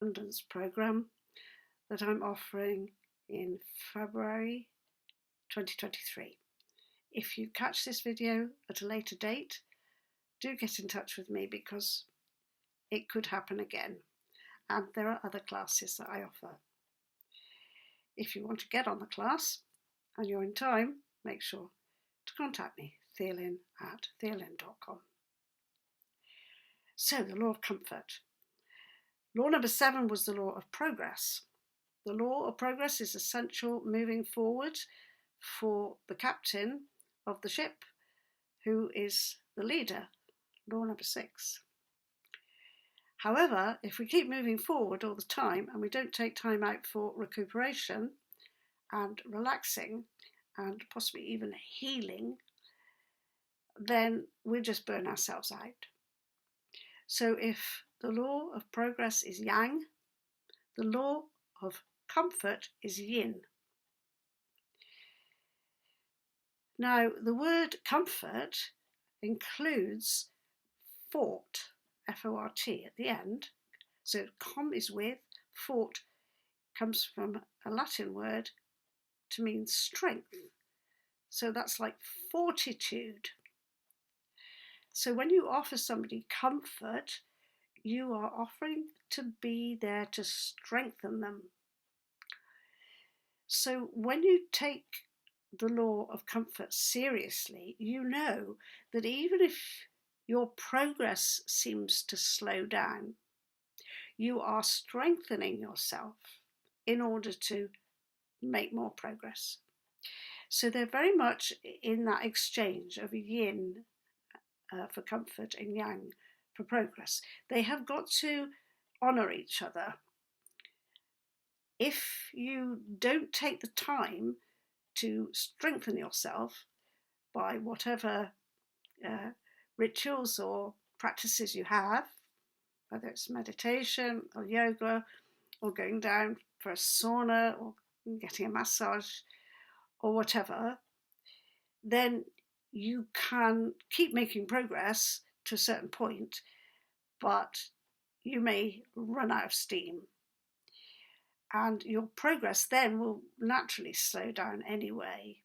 abundance program that I'm offering in February 2023. If you catch this video at a later date, do get in touch with me because it could happen again. And there are other classes that I offer. If you want to get on the class and you're in time, make sure to contact me, Theolyn@theolyn.com. So, the law of comfort. Law number 7 was the law of progress. The law of progress is essential moving forward for the captain of the ship, who is the leader. Law number 6. However, if we keep moving forward all the time and we don't take time out for recuperation and relaxing and possibly even healing, then we'll just burn ourselves out. So if the law of progress is yang, the law of comfort is yin. Now, the word comfort includes fort, F-O-R-T, at the end. So com is with, fort comes from a Latin word to mean strength. So that's like fortitude. So when you offer somebody comfort, you are offering to be there to strengthen them. So when you take the law of comfort seriously, you know that even if your progress seems to slow down, you are strengthening yourself in order to make more progress. So they're very much in that exchange of yin for comfort and yang for progress. They have got to honour each other. If you don't take the time to strengthen yourself by whatever rituals or practices you have, whether it's meditation or yoga or going down for a sauna or getting a massage or whatever, then you can keep making progress to a certain point, but you may run out of steam. And your progress then will naturally slow down anyway.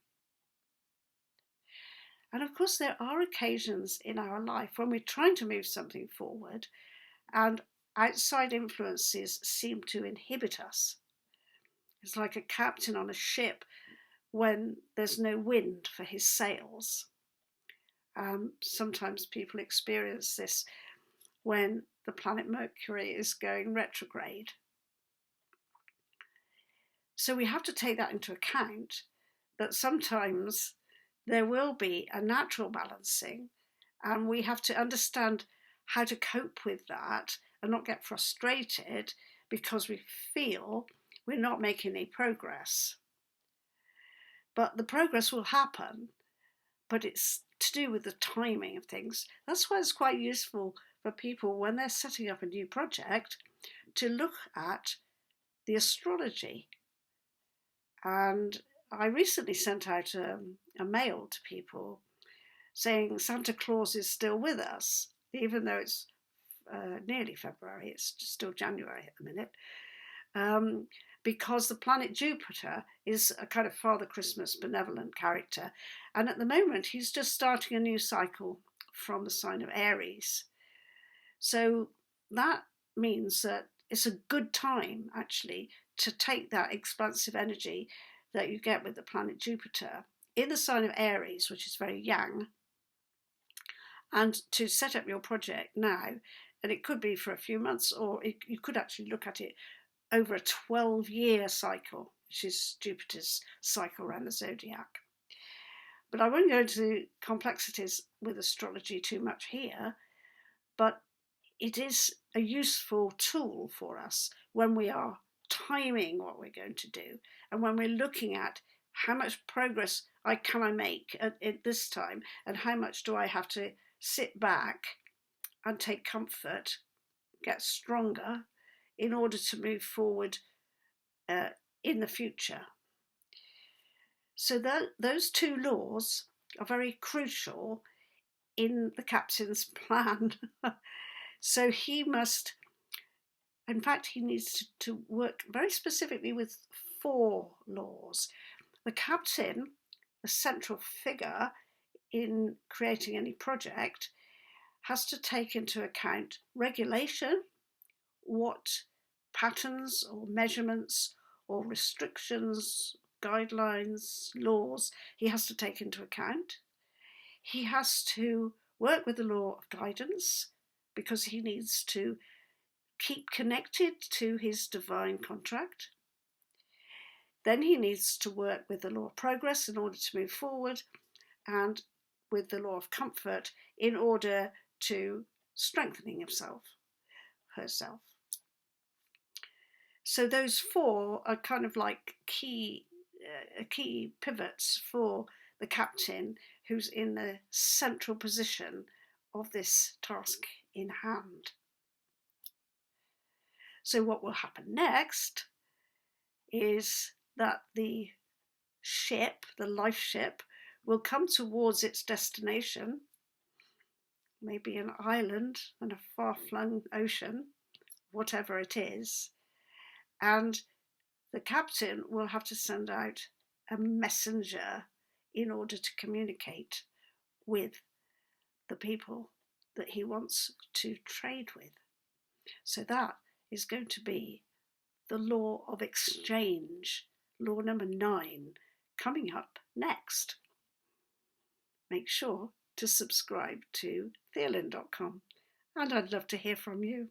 And of course, there are occasions in our life when we're trying to move something forward and outside influences seem to inhibit us. It's like a captain on a ship when there's no wind for his sails. Sometimes people experience this when the planet Mercury is going retrograde. So we have to take that into account, that sometimes there will be a natural balancing, and we have to understand how to cope with that and not get frustrated because we feel we're not making any progress. But the progress will happen, but it's to do with the timing of things. That's why it's quite useful for people when they're setting up a new project to look at the astrology. And I recently sent out a mail to people saying Santa Claus is still with us, even though it's nearly February, it's still January at the minute, because the planet Jupiter is a kind of Father Christmas benevolent character. And at the moment, he's just starting a new cycle from the sign of Aries. So that means that it's a good time, actually, to take that expansive energy that you get with the planet Jupiter in the sign of Aries, which is very yang, and to set up your project now. And it could be for a few months, or you could actually look at it over a 12-year cycle, which is Jupiter's cycle around the zodiac. But I won't go into complexities with astrology too much here, but it is a useful tool for us when we are timing what we're going to do, and when we're looking at how much progress can I make at this time, and how much do I have to sit back and take comfort, get stronger, in order to move forward in the future. So those two laws are very crucial in the captain's plan. So he must In fact, he needs to work very specifically with 4 laws. The captain, the central figure in creating any project, has to take into account regulation, what patterns or measurements or restrictions, guidelines, laws he has to take into account. He has to work with the law of guidance because he needs to keep connected to his divine contract. Then he needs to work with the law of progress in order to move forward, and with the law of comfort in order to strengthening himself, herself. So those 4 are kind of like key pivots for the captain, who's in the central position of this task in hand. So what will happen next is that the ship, the life ship, will come towards its destination, maybe an island and a far-flung ocean, whatever it is, and the captain will have to send out a messenger in order to communicate with the people that he wants to trade with. So that is going to be the law of exchange, law number 9, coming up next. Make sure to subscribe to Theolyn.com, and I'd love to hear from you.